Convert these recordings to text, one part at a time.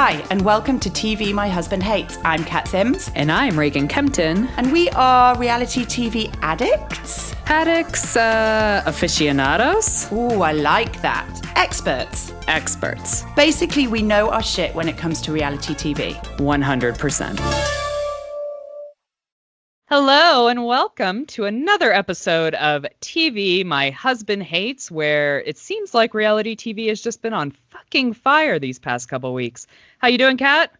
Hi, and welcome to TV My Husband Hates. I'm Cat Sims. And I'm Reagan Kempton. And we are reality TV addicts? Addicts, aficionados? Ooh, I like that. Experts. Experts. Basically, we know our shit when it comes to reality TV. 100%. Hello, and welcome to another episode of TV My Husband Hates, where it seems like reality TV has just been on fucking fire these past couple weeks. How you doing, Kat?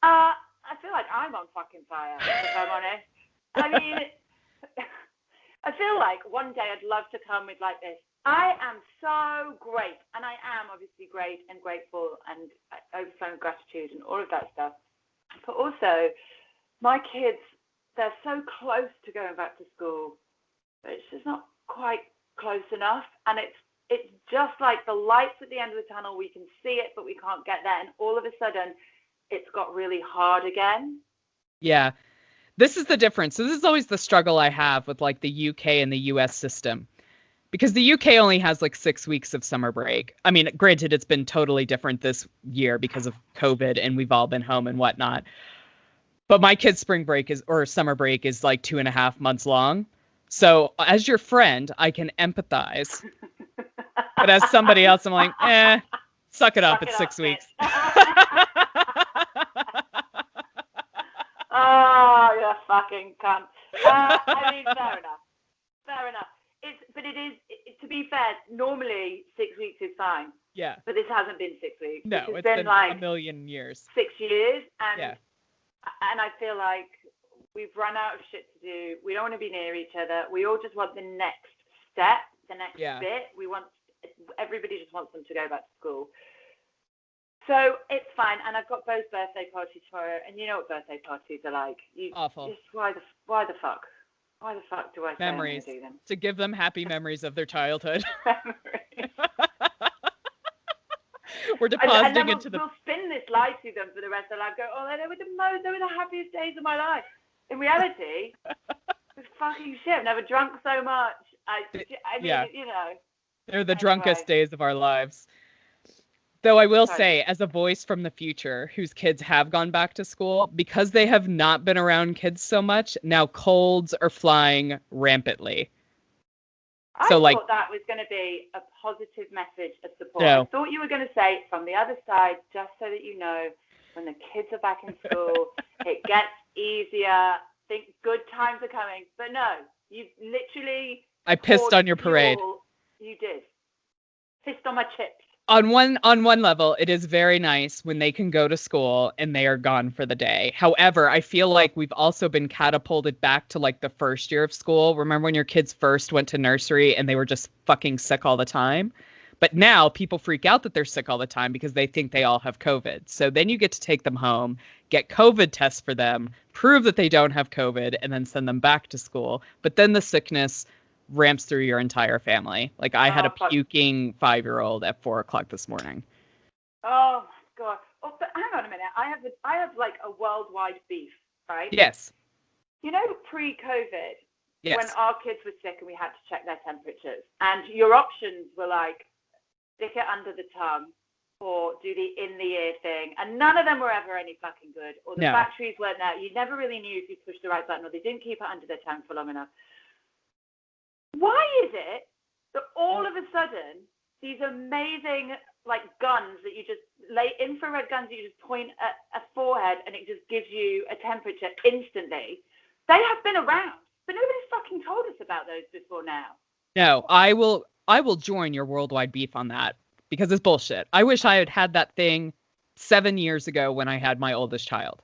I feel like I'm on fucking fire, if I'm honest. I mean, I feel like one day I'd love to come with like this. I am so great, and I am obviously great and grateful and overflowing gratitude and all of that stuff. But also, my kids, they're so close to going back to school, but it's just not quite close enough. And it's just like the lights at the end of the tunnel. We can see it, but we can't get there. And all of a sudden, it's got really hard again. Yeah, this is the difference. So this is always the struggle I have with like the UK and the US system. Because the UK only has like 6 weeks of summer break. I mean, granted, it's been totally different this year because of COVID and we've all been home and whatnot. But my kid's spring break or summer break is like 2.5 months long. So as your friend, I can empathize. But as somebody else, I'm like, suck it up. It's 6 weeks. Oh, you're a fucking cunt. I mean, fair enough. But it is, to be fair, normally 6 weeks is fine. Yeah. But this hasn't been 6 weeks. No, it's been like a million years. 6 years. And yeah. And I feel like we've run out of shit to do. We don't want to be near each other. We all just want the next step, the next bit. Everybody just wants them to go back to school. So it's fine. And I've got both birthday parties tomorrow. And you know what birthday parties are like. Awful. Just why the fuck? Why the fuck do I say memories do them? to give them happy memories of their childhood. Memories. We're depositing and then we'll spin this lie to them for the rest of their life. Go, they were the happiest days of my life. In reality, it's fucking shit. I've never drunk so much. I mean, you know. They're the drunkest days of our lives. Though I will say, as a voice from the future whose kids have gone back to school, because they have not been around kids so much, now colds are flying rampantly. I thought that was going to be a positive message of support. No. I thought you were going to say from the other side, just so that you know, when the kids are back in school, it gets easier. Think good times are coming. But no, you literally... I pissed on your parade. You did. Pissed on my chips. On one level, it is very nice when they can go to school and they are gone for the day. However, I feel like we've also been catapulted back to like the first year of school. Remember when your kids first went to nursery and they were just fucking sick all the time? But now people freak out that they're sick all the time because they think they all have COVID. So then you get to take them home, get COVID tests for them, prove that they don't have COVID, and then send them back to school. But then the sickness ramps through your entire family. Like I had a puking 5-year-old at 4:00 this morning. Oh my god! Oh, but hang on a minute. I have like a worldwide beef, right? Yes. You know, pre-COVID, yes. when our kids were sick and we had to check their temperatures, and your options were like stick it under the tongue or do the in the ear thing, and none of them were ever any fucking good. Or the batteries weren't there. You never really knew if you pushed the right button, or they didn't keep it under their tongue for long enough. Why is it that all of a sudden these amazing like guns that you just infrared guns that you just point at a forehead and it just gives you a temperature instantly? They have been around, but nobody's fucking told us about those before now. No, I will join your worldwide beef on that because it's bullshit. I wish I had had that thing 7 years ago when I had my oldest child.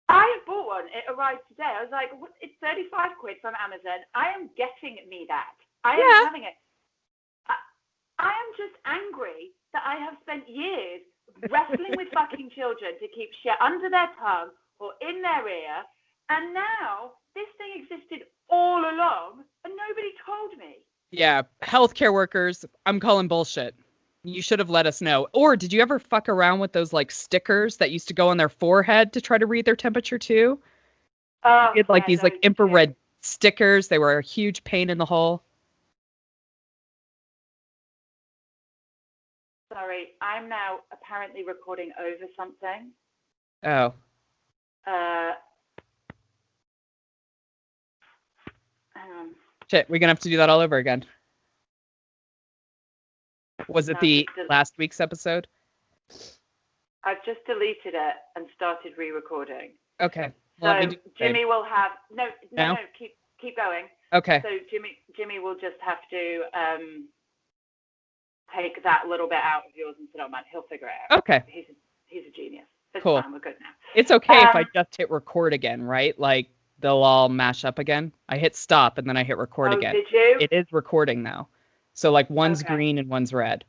I bought one. It arrived today. I was like, it's 35 quid from Amazon. I am getting me that. I am having it. I am just angry that I have spent years wrestling with fucking children to keep shit under their tongue or in their ear. And now this thing existed all along and nobody told me. Yeah. Healthcare workers, I'm calling bullshit. You should have let us know. Or did you ever fuck around with those like stickers that used to go on their forehead to try to read their temperature too? It's like these like infrared stickers. They were a huge pain in the hole. Sorry, I'm now apparently recording over something. Oh. Hang on. Shit, we're going to have to do that all over again. Was it the last week's episode? I've just deleted it and started re-recording. Okay. So Jimmy will have no. Keep going. Okay. So Jimmy will just have to take that little bit out of yours and put it on mine. He'll figure it out. Okay. He's a genius. It's cool. fine. We're good now. It's okay if I just hit record again, right? Like they'll all mash up again. I hit stop and then I hit record again. Did you? It is recording now. So like one's green and one's red.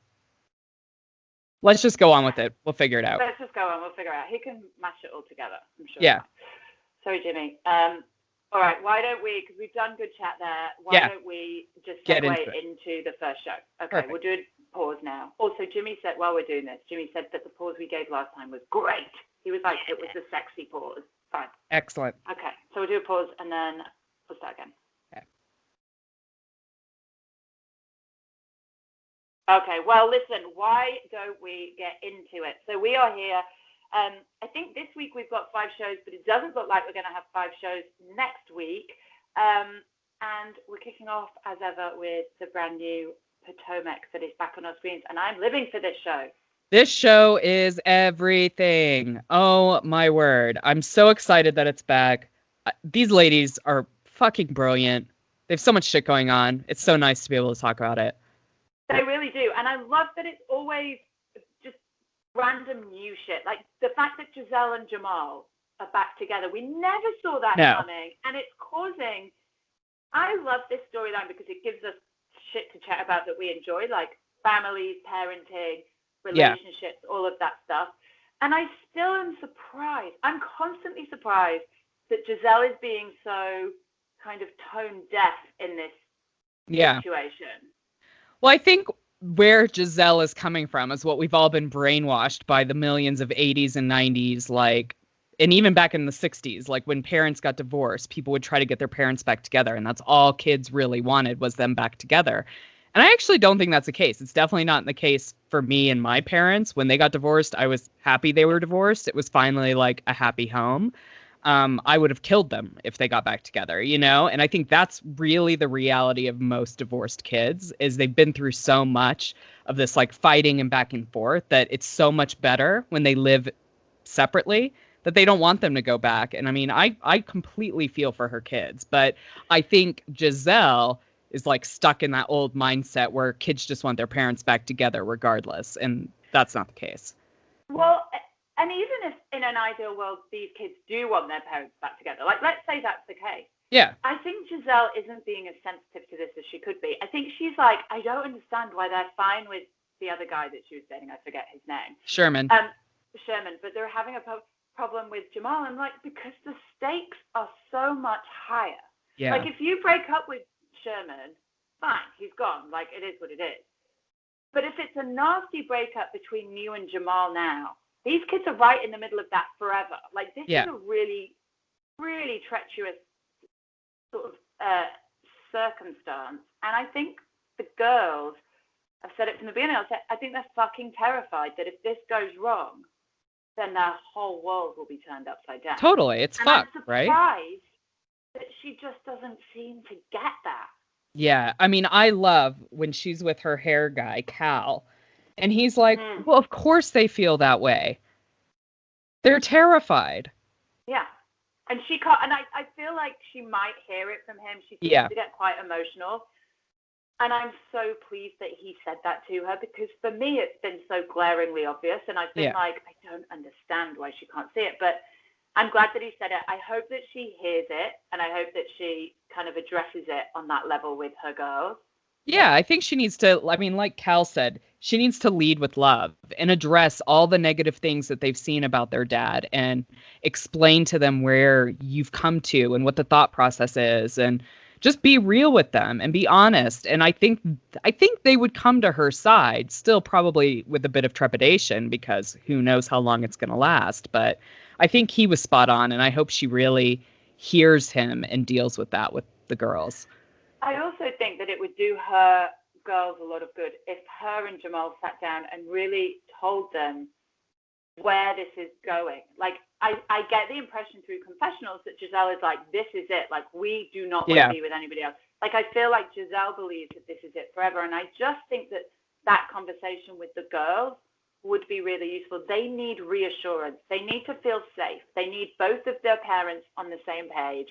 Let's just go on with it. We'll figure it out. Let's just go on. We'll figure it out. He can mash it all together, I'm sure. Yeah. Sorry, Jimmy. All right. Why don't we, because we've done good chat there, don't we just segue into the first show? Okay. Perfect. We'll do a pause now. Also, Jimmy said, while we're doing this, Jimmy said that the pause we gave last time was great. He was like, it was the sexy pause. Fine. Excellent. Okay. So we'll do a pause and then we'll start again. Okay, well, listen, why don't we get into it? So we are here. I think this week we've got 5 shows, but it doesn't look like we're going to have 5 shows next week. And we're kicking off, as ever, with the brand new Potomac that is back on our screens. And I'm living for this show. This show is everything. Oh, my word. I'm so excited that it's back. These ladies are fucking brilliant. They have so much shit going on. It's so nice to be able to talk about it. They really do. And I love that it's always just random new shit. Like the fact that Giselle and Jamal are back together. We never saw that coming. And it's causing... I love this storyline because it gives us shit to chat about that we enjoy, like families, parenting, relationships, all of that stuff. And I still am surprised. I'm constantly surprised that Giselle is being so kind of tone deaf in this situation. Well, I think where Giselle is coming from is what we've all been brainwashed by the millions of 80s and 90s, like, and even back in the 60s, like when parents got divorced, people would try to get their parents back together. And that's all kids really wanted was them back together. And I actually don't think that's the case. It's definitely not the case for me and my parents. When they got divorced, I was happy they were divorced. It was finally like a happy home. I would have killed them if they got back together, you know? And I think that's really the reality of most divorced kids is they've been through so much of this like fighting and back and forth that it's so much better when they live separately that they don't want them to go back. And I mean, I completely feel for her kids, but I think Giselle is like stuck in that old mindset where kids just want their parents back together regardless. And that's not the case. Well, and even if in an ideal world, these kids do want their parents back together, like let's say that's the case. Yeah. I think Giselle isn't being as sensitive to this as she could be. I think she's like, I don't understand why they're fine with the other guy that she was dating. I forget his name. Sherman, but they're having a problem with Jamal. And like, because the stakes are so much higher. Yeah. Like if you break up with Sherman, fine, he's gone. Like it is what it is. But if it's a nasty breakup between you and Jamal now, these kids are right in the middle of that forever. Like this is a really, really treacherous sort of circumstance. And I think the girls, I've said it from the beginning, I think they're fucking terrified that if this goes wrong, then their whole world will be turned upside down. Totally. It's fucked, right? I'm surprised that she just doesn't seem to get that. Yeah. I mean, I love when she's with her hair guy, Cal. And he's like, well, of course they feel that way. They're terrified. Yeah. And she can't, and I feel like she might hear it from him. She seems to get quite emotional. And I'm so pleased that he said that to her because for me, it's been so glaringly obvious. And I've been like, I don't understand why she can't see it. But I'm glad that he said it. I hope that she hears it. And I hope that she kind of addresses it on that level with her girls. Yeah, I think she needs to, I mean, like Cal said, she needs to lead with love and address all the negative things that they've seen about their dad and explain to them where you've come to and what the thought process is and just be real with them and be honest. And I think they would come to her side, still probably with a bit of trepidation because who knows how long it's going to last. But I think he was spot on, and I hope she really hears him and deals with that with the girls. I also think that it would do her girls a lot of good if her and Jamal sat down and really told them where this is going. Like, I get the impression through confessionals that Giselle is like, this is it. Like, we do not want to be with anybody else. Like, I feel like Giselle believes that this is it forever. And I just think that conversation with the girls would be really useful. They need reassurance. They need to feel safe. They need both of their parents on the same page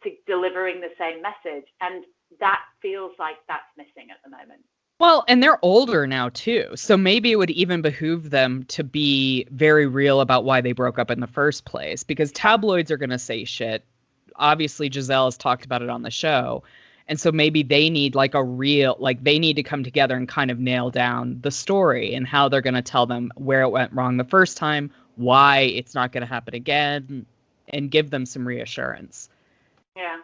to delivering the same message. And that feels like that's missing at the moment. Well, and they're older now, too. So maybe it would even behoove them to be very real about why they broke up in the first place, because tabloids are going to say shit. Obviously, Giselle has talked about it on the show. And so maybe they need like they need to come together and kind of nail down the story and how they're going to tell them where it went wrong the first time, why it's not going to happen again, and give them some reassurance. Yeah.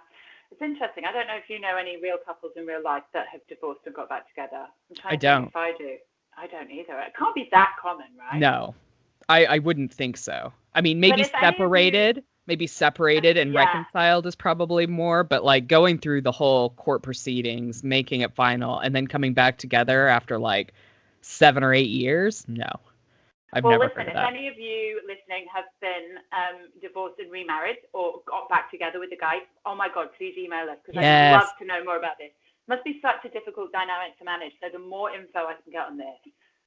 It's interesting. I don't know if you know any real couples in real life that have divorced and got back together. I don't. If I do. I don't either. It can't be that common, right? No, I wouldn't think so. I mean, maybe separated and reconciled is probably more, but like going through the whole court proceedings, making it final, and then coming back together after like 7 or 8 years, no. I've never heard of that. If any of you listening have been divorced and remarried or got back together with a guy, oh my God, please email us because I'd love to know more about this. It must be such a difficult dynamic to manage. So the more info I can get on this,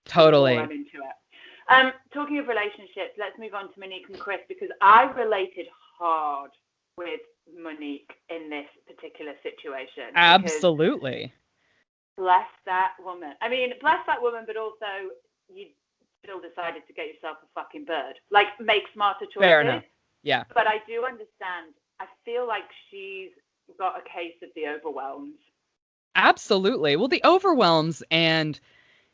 totally. the more I'm into it. Talking of relationships, let's move on to Monique and Chris because I related hard with Monique in this particular situation. Absolutely. Bless that woman. I mean, bless that woman, but also you still decided to get yourself a fucking bird. Like, make smarter choices. Fair enough. Yeah. But I do understand. I feel like she's got a case of the overwhelms. Absolutely. Well, the overwhelms and,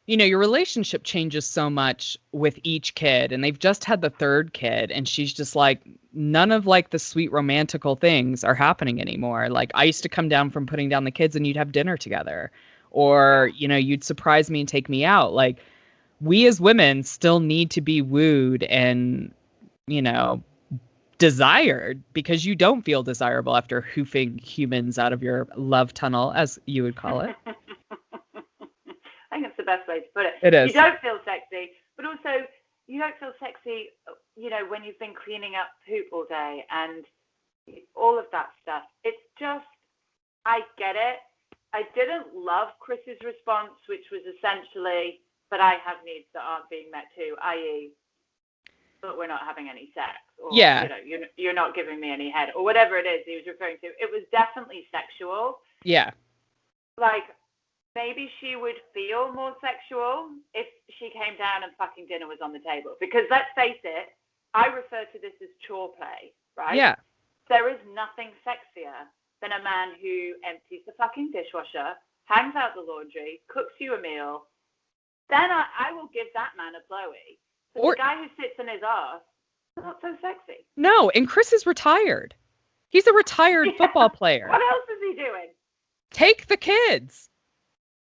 you know, your relationship changes so much with each kid. And they've just had the third kid. And she's just like, none of like the sweet romantical things are happening anymore. Like, I used to come down from putting down the kids and you'd have dinner together. Or, you know, you'd surprise me and take me out. Like, we as women still need to be wooed and, you know, desired because you don't feel desirable after hoofing humans out of your love tunnel, as you would call it. I think it's the best way to put it. It is. You don't feel sexy, but also you don't feel sexy, you know, when you've been cleaning up poop all day and all of that stuff. It's just, I get it. I didn't love Chris's response, which was essentially, but I have needs that aren't being met too, i.e., but we're not having any sex. Or, you know, you're not giving me any head, or whatever it is he was referring to. It was definitely sexual. Yeah. Like, maybe she would feel more sexual if she came down and fucking dinner was on the table. Because let's face it, I refer to this as chore play, right? Yeah. There is nothing sexier than a man who empties the fucking dishwasher, hangs out the laundry, cooks you a meal. Then I will give that man a blowy. But the guy who sits in his ass, not so sexy. No, and Chris is retired. He's a retired football player. What else is he doing? Take the kids.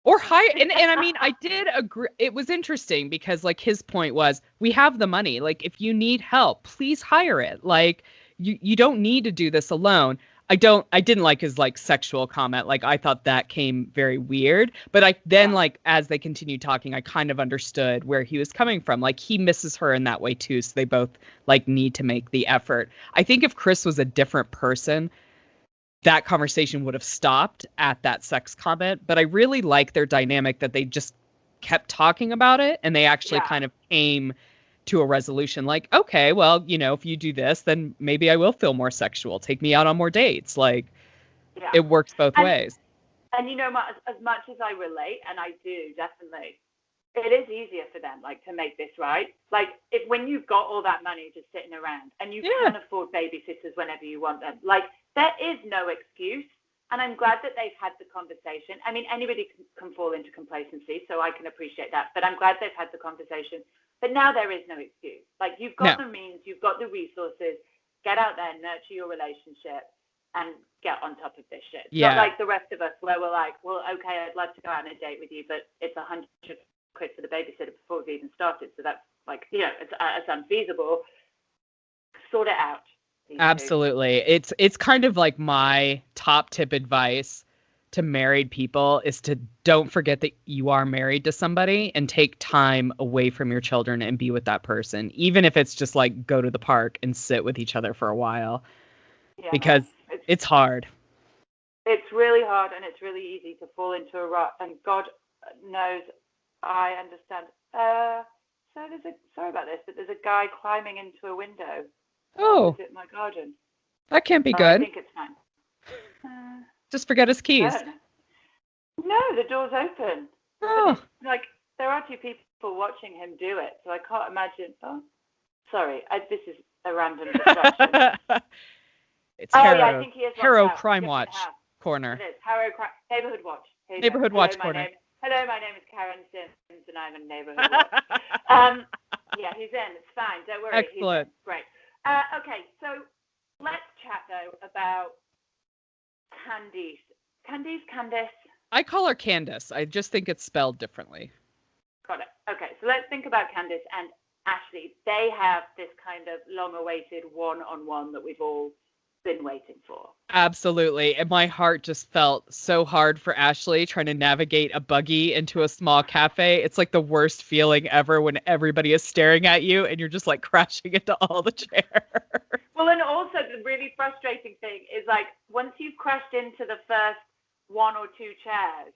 Or hire, and I mean, I did agree. It was interesting because, like, his point was, we have the money. Like, if you need help, please hire it. Like, you don't need to do this alone. I didn't like his, like, sexual comment. Like, I thought that came very weird. But like, as they continued talking, I kind of understood where he was coming from. Like, he misses her in that way, too. So they both, like, need to make the effort. I think if Chris was a different person, that conversation would have stopped at that sex comment. But I really like their dynamic that they just kept talking about it. And they actually kind of came to a resolution like, okay, well, you know, if you do this, then maybe I will feel more sexual. Take me out on more dates. Like, it works both ways. And, you know, as much as I relate, and I do, definitely, it is easier for them, like, to make this right. Like, when you've got all that money just sitting around and you can afford babysitters whenever you want them, like, there is no excuse. And I'm glad that they've had the conversation. I mean, anybody can fall into complacency, so I can appreciate that. But I'm glad they've had the conversation. But now there is no excuse. Like, you've got the means, you've got the resources. Get out there, nurture your relationship, and get on top of this shit. It's not like the rest of us where we're like, well, okay, I'd love to go out on a date with you, but it's $100 for the babysitter before we've even started. So that's, like, you know, it's unfeasible. Sort it out. Absolutely. It's kind of like my top tip advice to married people is to don't forget that you are married to somebody and take time away from your children and be with that person, even if it's just like go to the park and sit with each other for a while, because it's hard. It's really hard, and it's really easy to fall into a rut, and God knows I understand. Sorry about this, but there's a guy climbing into a window. Oh. Opposite my garden. That can't be good. I think it's fine. Just forget his keys. No, the door's open. Oh. Like, there are 2 people watching him do it, so I can't imagine. Oh, sorry. This is a random distraction. It's Harrow, I think he is Harrow Crime Watch corner. It is. Harrow Neighborhood Watch. Neighborhood Watch corner. Hello, my name is Karen Sims, and I'm a Neighborhood Watch. Yeah, he's in. It's fine. Don't worry. Excellent. Great. Okay, so let's chat, though, about Candice. I call her Candace. I just think it's spelled differently. Got it. Okay, so let's think about Candice and Ashley. They have this kind of long-awaited one-on-one that we've all been waiting for. Absolutely. And my heart just felt so hard for Ashley trying to navigate a buggy into a small cafe. It's like the worst feeling ever when everybody is staring at you and you're just like crashing into all the chairs. Well, and also the really frustrating thing is like once you've crashed into the first 1 or 2 chairs,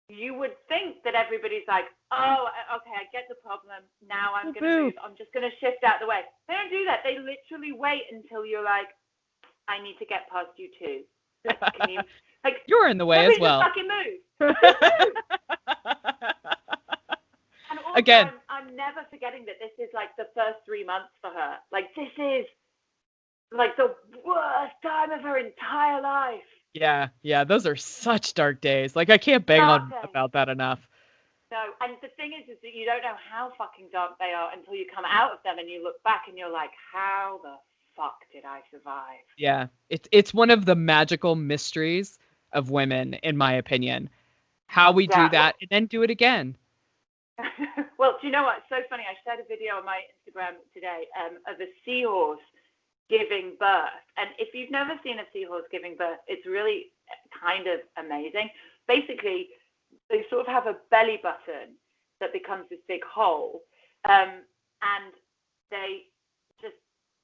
you would think that everybody's like, oh, okay, I get the problem. Now I'm going to move. I'm just going to shift out the way. They don't do that. They literally wait until you're like, I need to get past you too. Can you, like, you're in the way as well. Fucking move. And also, again, I'm never forgetting that this is like the first 3 months for her. Like this is like the worst time of her entire life. Yeah, those are such dark days. Like I can't bang on about that enough. No, and the thing is that you don't know how fucking dark they are until you come out of them and you look back and you're like, how the fuck did I survive? Yeah, it's one of the magical mysteries of women, in my opinion. How we do that and then do it again. Well, do you know what? It's so funny. I shared a video on my Instagram today of a seahorse giving birth. And if you've never seen a seahorse giving birth, it's really kind of amazing. Basically, they sort of have a belly button that becomes this big hole, and they just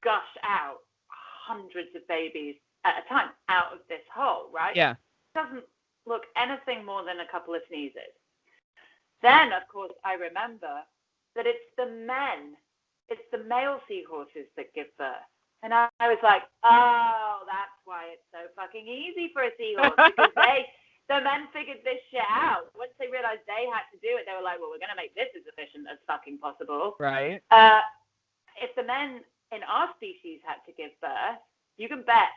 gush out hundreds of babies at a time out of this hole, right? Yeah. It doesn't look anything more than a couple of sneezes. Then, of course, I remember that it's the male seahorses that give birth. And I was like, oh, that's why it's so fucking easy for a seahorse, because the men figured this shit out. Once they realized they had to do it, they were like, well, we're going to make this as efficient as fucking possible. Right. If the men in our species had to give birth, you can bet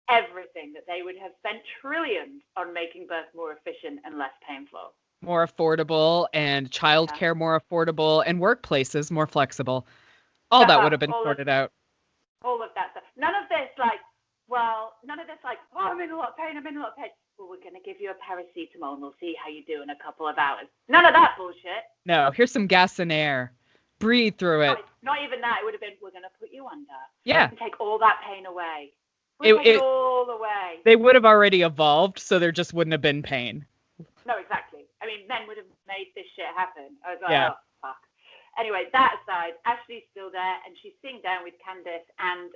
everything that they would have spent trillions on making birth more efficient and less painful. More affordable, and childcare more affordable, and workplaces more flexible. All that would have been sorted out. All of that stuff. None of this like, oh, I'm in a lot of pain. Well, we're going to give you a paracetamol and we'll see how you do in a couple of hours. None of that bullshit. No, here's some gas and air. Breathe through it. Not even that. It would have been, we're going to put you under. Yeah. And take all that pain away. Take it all away. They would have already evolved, so there just wouldn't have been pain. No, exactly. I mean, men would have made this shit happen. I was like, oh, fuck. Anyway, that aside, Ashley's still there, and she's sitting down with Candice, and,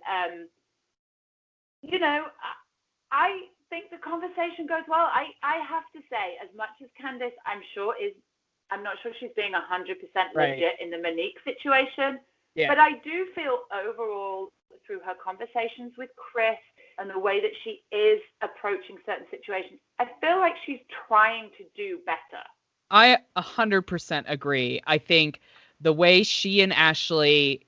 I think the conversation goes well. I have to say, as much as Candice, I'm not sure she's being 100% legit in the Monique situation, but I do feel overall, through her conversations with Chris and the way that she is approaching certain situations, I feel like she's trying to do better. I 100% agree. I think the way she and Ashley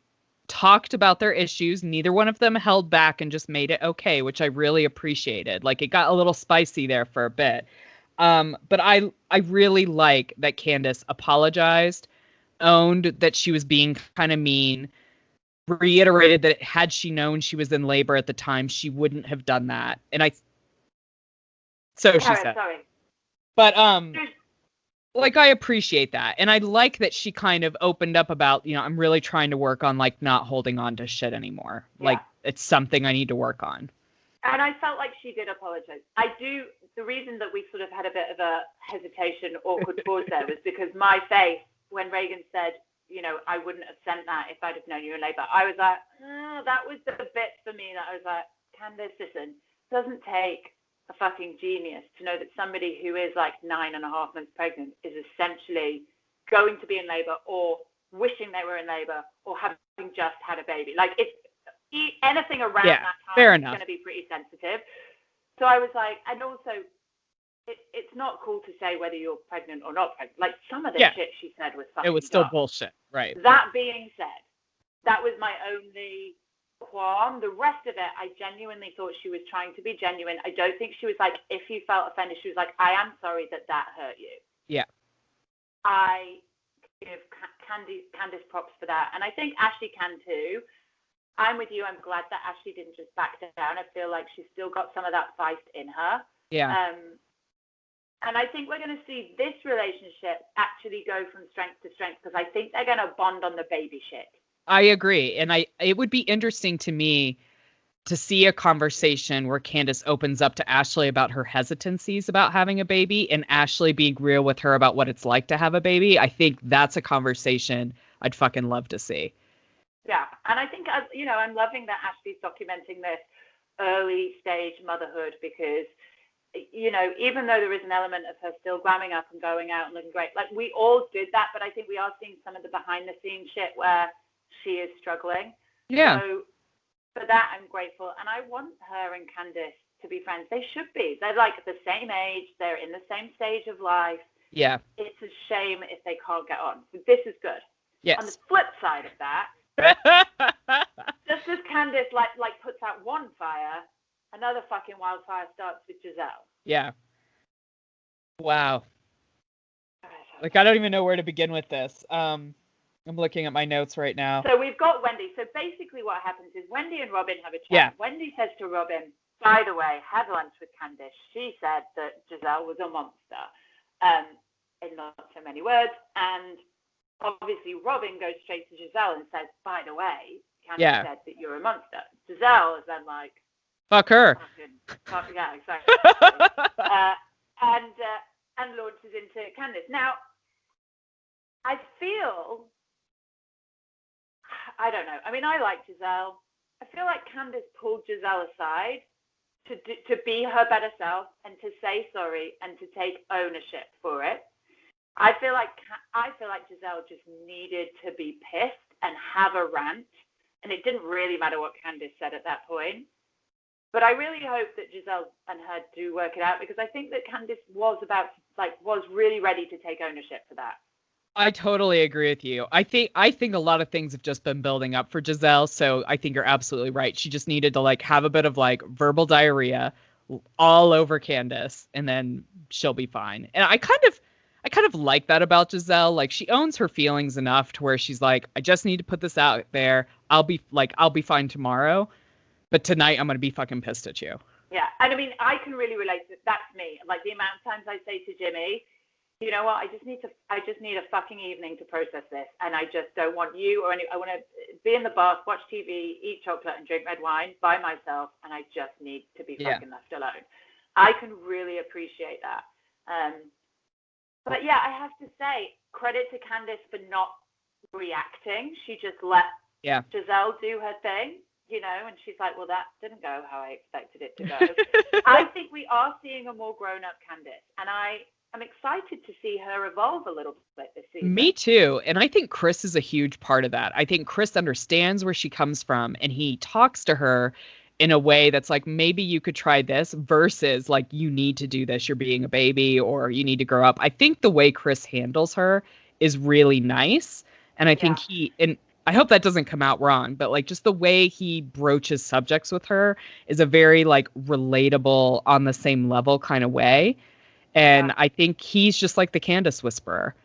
talked about their issues, neither one of them held back and just made it okay, which I really appreciated. Like, it got a little spicy there for a bit. But I really like that Candice apologized, owned that she was being kind of mean, reiterated that had she known she was in labor at the time, she wouldn't have done that. And she said. Sorry. But like, I appreciate that. And I like that she kind of opened up about, I'm really trying to work on like not holding on to shit anymore. Yeah. Like, it's something I need to work on. And I felt like she did apologize. The reason that we sort of had a bit of a hesitation, awkward pause there was because my face, when Reagan said, I wouldn't have sent that if I'd have known you were in labour, I was like, that was the bit for me that I was like, Candice, listen, it doesn't take a fucking genius to know that somebody who is like 9.5 months pregnant is essentially going to be in labour or wishing they were in labour or having just had a baby. Like, it's anything around that time is going to be pretty sensitive. So I was like, and also, it's not cool to say whether you're pregnant or not pregnant. Like, some of the shit she said was fucking It was still dumb. bullshit, right? That being said, that was my only qualm. The rest of it, I genuinely thought she was trying to be genuine. I don't think she was like, if you felt offended, she was like, I am sorry that hurt you. Yeah. I give Candice props for that. And I think Ashley can too. I'm with you. I'm glad that Ashley didn't just back down. I feel like she's still got some of that feist in her. Yeah. And I think we're going to see this relationship actually go from strength to strength because I think they're going to bond on the baby shit. I agree. And it would be interesting to me to see a conversation where Candice opens up to Ashley about her hesitancies about having a baby and Ashley being real with her about what it's like to have a baby. I think that's a conversation I'd fucking love to see. Yeah, and I think, I'm loving that Ashley's documenting this early stage motherhood because, even though there is an element of her still glamming up and going out and looking great, like we all did that, but I think we are seeing some of the behind the scenes shit where she is struggling. Yeah. So for that, I'm grateful. And I want her and Candice to be friends. They should be. They're like the same age. They're in the same stage of life. Yeah. It's a shame if they can't get on. This is good. Yes. On the flip side of that, just as Candice like puts out one fire, another fucking wildfire starts with Giselle. Yeah. Wow. Like, I don't even know where to begin with this. I'm looking at my notes right now. So we've got Wendy. So basically what happens is Wendy and Robin have a chat. Yeah. Wendy says to Robin, by the way, had lunch with Candice. She said that Giselle was a monster, in not so many words. And obviously, Robin goes straight to Giselle and says, by the way, Candice said that you're a monster. Giselle is then like, fuck her. Yeah, exactly. And launches into Candice. Now, I don't know. I mean, I like Giselle. I feel like Candice pulled Giselle aside to be her better self and to say sorry and to take ownership for it. I feel like Giselle just needed to be pissed and have a rant, and it didn't really matter what Candice said at that point. But I really hope that Giselle and her do work it out because I think that Candice was really ready to take ownership for that. I totally agree with you. I think a lot of things have just been building up for Giselle, so I think you're absolutely right. She just needed to have a bit of verbal diarrhea all over Candice, and then she'll be fine. And I kind of like that about Giselle. Like, she owns her feelings enough to where she's like, I just need to put this out there. I'll be fine tomorrow, but tonight I'm gonna be fucking pissed at you. Yeah, and I mean, I can really relate to that's me. Like, the amount of times I say to Jimmy, you know what, I just need a fucking evening to process this, and I just don't want you or I want to be in the bath, watch TV, eat chocolate, and drink red wine by myself, and I just need to be fucking left alone. I can really appreciate that. But yeah, I have to say, credit to Candice for not reacting. She just let Giselle do her thing, and she's like, well, that didn't go how I expected it to go. I think we are seeing a more grown-up Candice, and I'm excited to see her evolve a little bit this season. Me too. And I think Chris is a huge part of that. I think Chris understands where she comes from, and he talks to her in a way that's like, maybe you could try this versus you need to do this. You're being a baby or you need to grow up. I think the way Chris handles her is really nice. And I think and I hope that doesn't come out wrong, but just the way he broaches subjects with her is a very relatable, on the same level kind of way. And I think he's just like the Candice whisperer.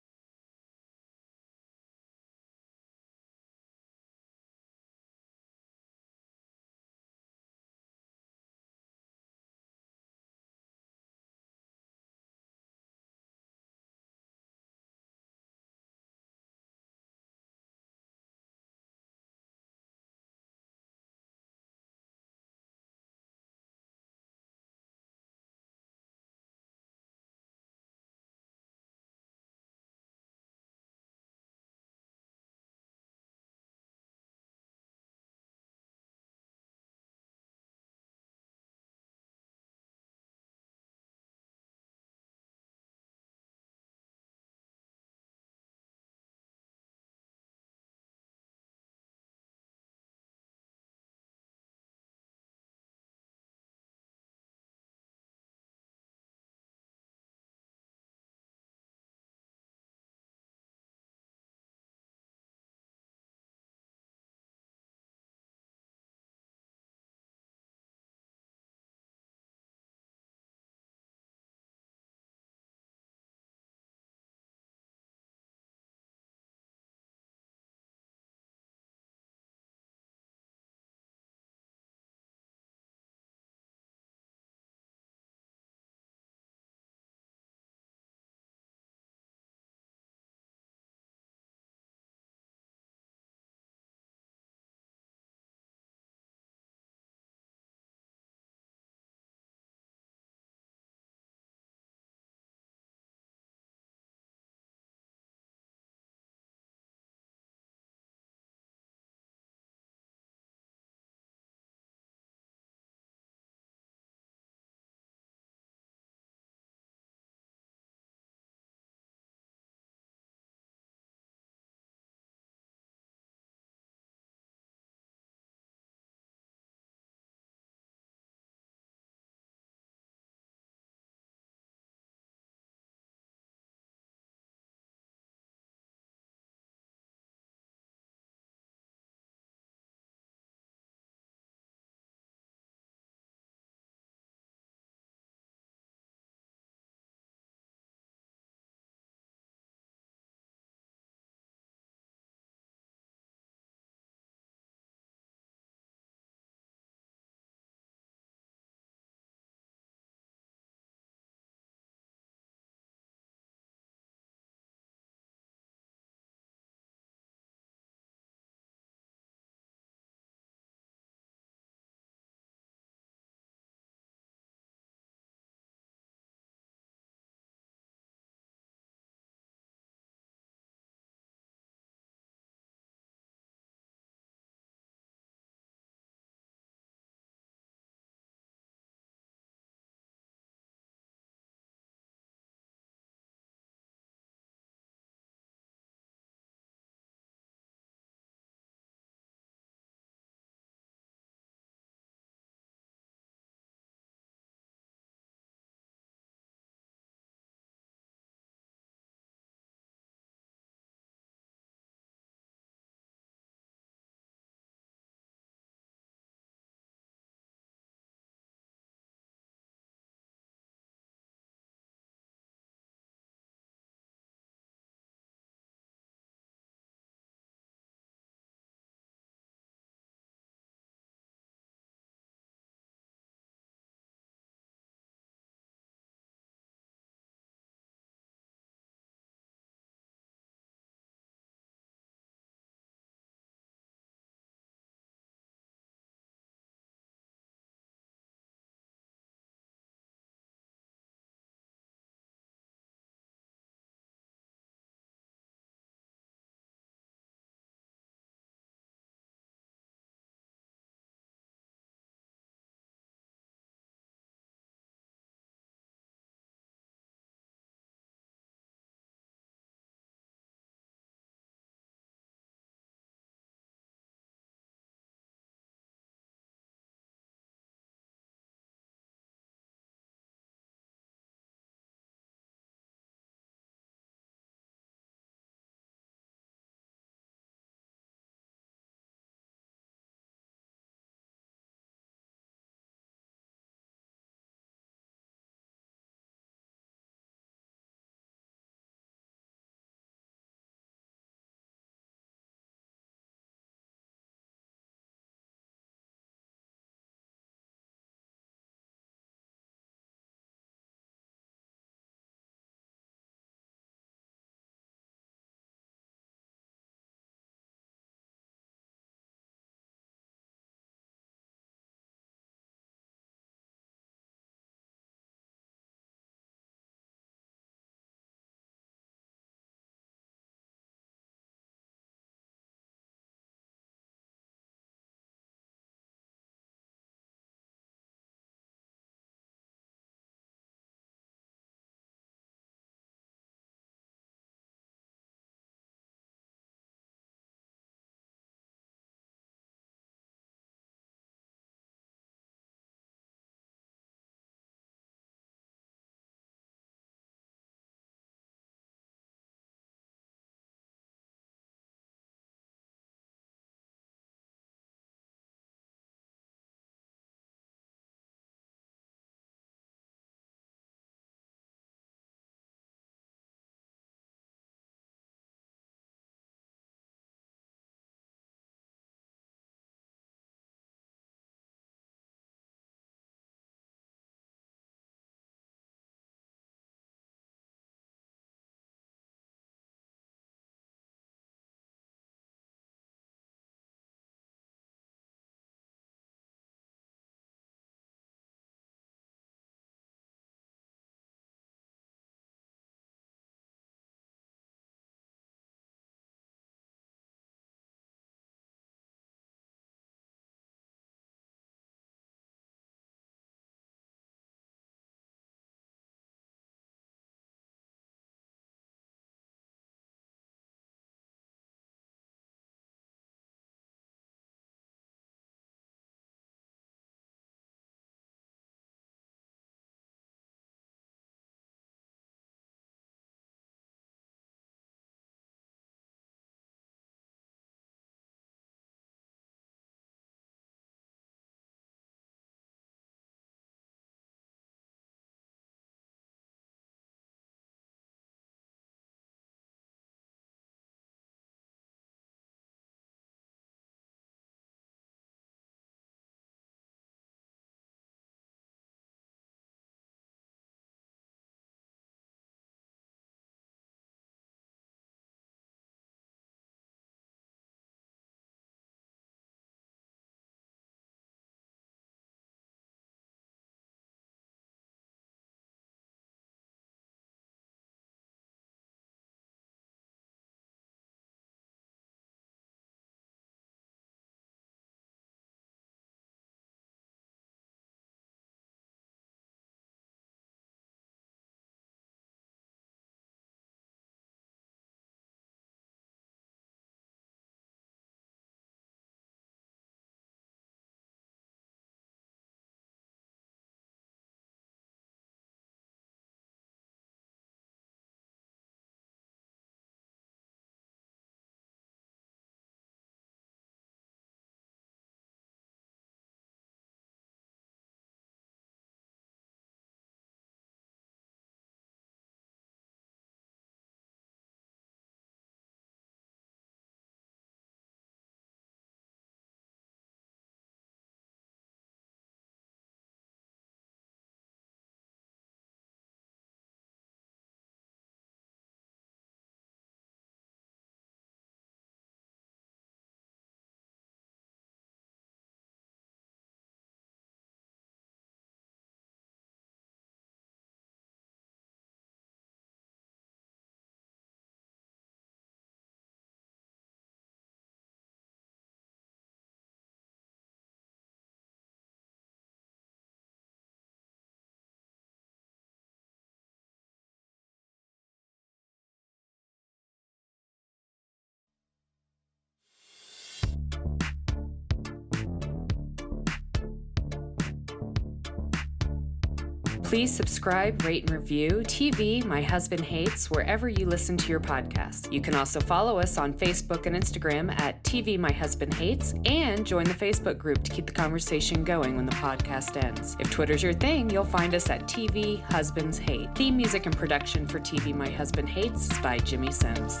Please subscribe, rate, and review TV My Husband Hates wherever you listen to your podcast. You can also follow us on Facebook and Instagram at TV My Husband Hates and join the Facebook group to keep the conversation going when the podcast ends. If Twitter's your thing, you'll find us at TV Husbands Hate. Theme music and production for TV My Husband Hates is by Jimmy Sims.